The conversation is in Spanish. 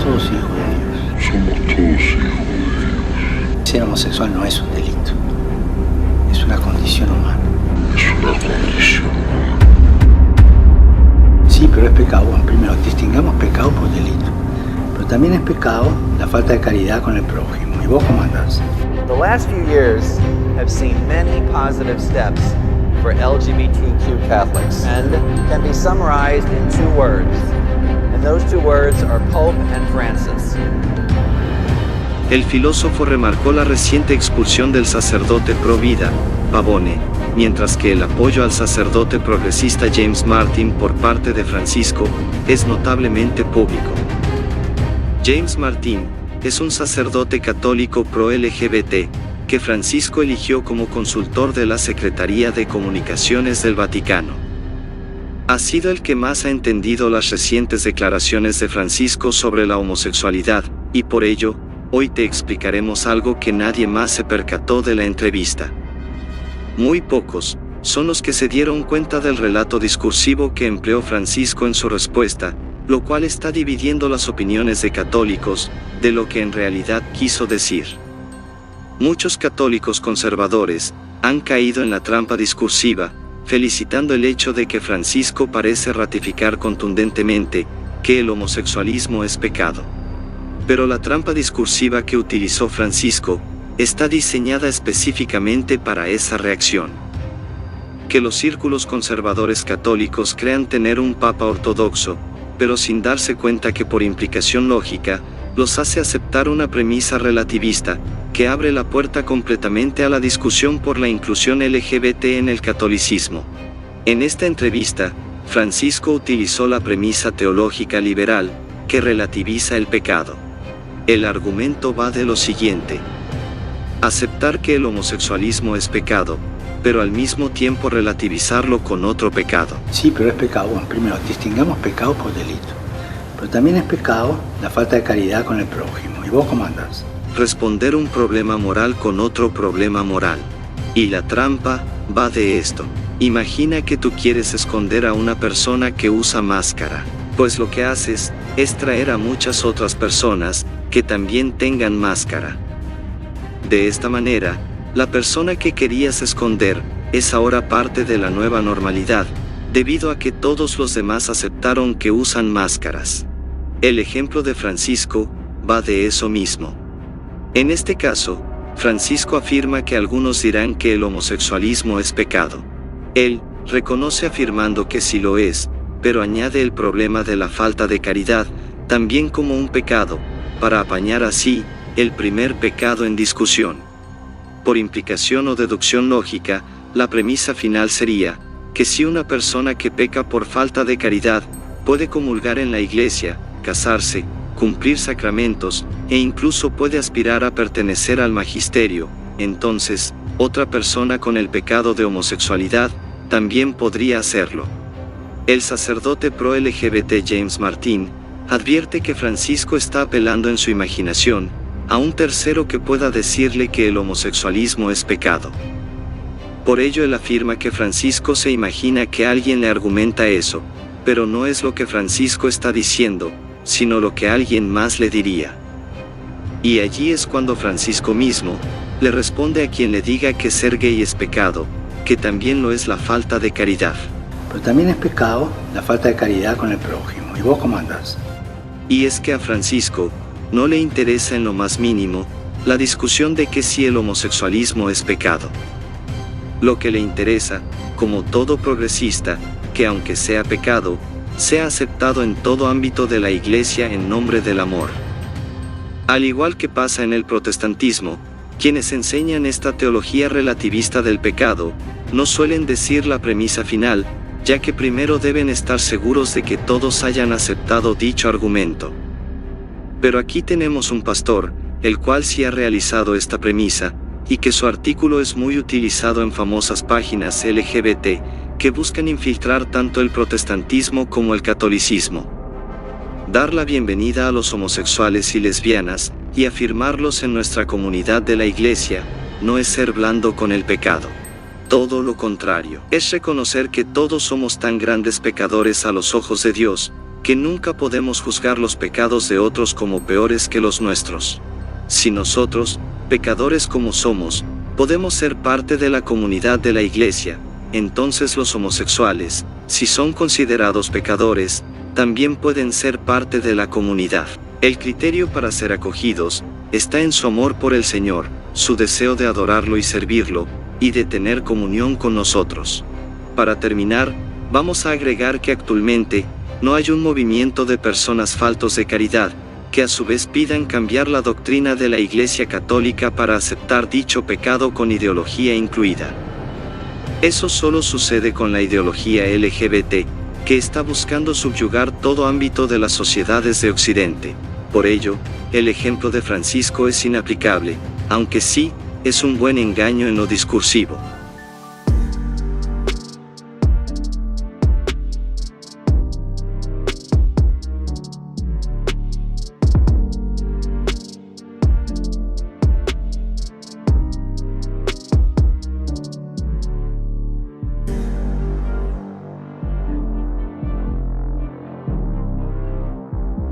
todos hijos de Dios. Somos todos hijos de Dios. Ser homosexual no es un delito, es una condición humana. Es una condición humana. Sí, pero es pecado. Bueno, primero, distingamos pecado por delito. Pero también es pecado la falta de caridad con el prójimo. ¿Y vos cómo andás? The last few years have seen many positive steps for LGBTQ Catholics and can be summarized in two words. And those two words are Pope and Francis. El filósofo remarcó la reciente expulsión del sacerdote pro vida, Pavone, mientras que el apoyo al sacerdote progresista James Martin por parte de Francisco es notablemente público. James Martin es un sacerdote católico pro-LGBT que Francisco eligió como consultor de la Secretaría de Comunicaciones del Vaticano. Ha sido el que más ha entendido las recientes declaraciones de Francisco sobre la homosexualidad, y por ello, hoy te explicaremos algo que nadie más se percató de la entrevista. Muy pocos son los que se dieron cuenta del relato discursivo que empleó Francisco en su respuesta, lo cual está dividiendo las opiniones de católicos de lo que en realidad quiso decir. Muchos católicos conservadores han caído en la trampa discursiva, felicitando el hecho de que Francisco parece ratificar contundentemente que el homosexualismo es pecado. Pero la trampa discursiva que utilizó Francisco está diseñada específicamente para esa reacción. Que los círculos conservadores católicos crean tener un papa ortodoxo, pero sin darse cuenta que por implicación lógica, los hace aceptar una premisa relativista, que abre la puerta completamente a la discusión por la inclusión LGBT en el catolicismo. En esta entrevista, Francisco utilizó la premisa teológica liberal, que relativiza el pecado. El argumento va de lo siguiente: aceptar que el homosexualismo es pecado, pero al mismo tiempo relativizarlo con otro pecado. Sí, pero es pecado. Bueno, primero, distingamos pecado por delito. Pero también es pecado la falta de caridad con el prójimo. ¿Y vos cómo andás? Responder un problema moral con otro problema moral. Y la trampa va de esto. Imagina que tú quieres esconder a una persona que usa máscara. Pues lo que haces es traer a muchas otras personas que también tengan máscara. De esta manera, la persona que querías esconder es ahora parte de la nueva normalidad, debido a que todos los demás aceptaron que usan máscaras. El ejemplo de Francisco va de eso mismo. En este caso, Francisco afirma que algunos dirán que el homosexualismo es pecado. Él reconoce afirmando que sí lo es, pero añade el problema de la falta de caridad también como un pecado, para apañar así el primer pecado en discusión. Por implicación o deducción lógica, la premisa final sería que si una persona que peca por falta de caridad puede comulgar en la iglesia, casarse, cumplir sacramentos, e incluso puede aspirar a pertenecer al magisterio, entonces, otra persona con el pecado de homosexualidad también podría hacerlo. El sacerdote pro-LGBT James Martin advierte que Francisco está apelando en su imaginación a un tercero que pueda decirle que el homosexualismo es pecado. Por ello él afirma que Francisco se imagina que alguien le argumenta eso, pero no es lo que Francisco está diciendo, sino lo que alguien más le diría. Y allí es cuando Francisco mismo le responde a quien le diga que ser gay es pecado, que también lo es la falta de caridad. Pero también es pecado la falta de caridad con el prójimo. ¿Y vos cómo andás? Y es que a Francisco no le interesa en lo más mínimo la discusión de que si el homosexualismo es pecado. Lo que le interesa, como todo progresista, que aunque sea pecado, sea aceptado en todo ámbito de la Iglesia en nombre del amor. Al igual que pasa en el protestantismo, quienes enseñan esta teología relativista del pecado, no suelen decir la premisa final, ya que primero deben estar seguros de que todos hayan aceptado dicho argumento. Pero aquí tenemos un pastor, el cual sí ha realizado esta premisa, y que su artículo es muy utilizado en famosas páginas LGBT, que buscan infiltrar tanto el protestantismo como el catolicismo. Dar la bienvenida a los homosexuales y lesbianas, y afirmarlos en nuestra comunidad de la Iglesia, no es ser blando con el pecado. Todo lo contrario, es reconocer que todos somos tan grandes pecadores a los ojos de Dios, que nunca podemos juzgar los pecados de otros como peores que los nuestros. Si nosotros, pecadores como somos, podemos ser parte de la comunidad de la Iglesia, entonces los homosexuales, si son considerados pecadores, también pueden ser parte de la comunidad. El criterio para ser acogidos está en su amor por el Señor, su deseo de adorarlo y servirlo, y de tener comunión con nosotros. Para terminar, vamos a agregar que actualmente no hay un movimiento de personas faltos de caridad, que a su vez pidan cambiar la doctrina de la Iglesia Católica para aceptar dicho pecado con ideología incluida. Eso solo sucede con la ideología LGBT, que está buscando subyugar todo ámbito de las sociedades de Occidente. Por ello, el ejemplo de Francisco es inaplicable, aunque sí, es un buen engaño en lo discursivo.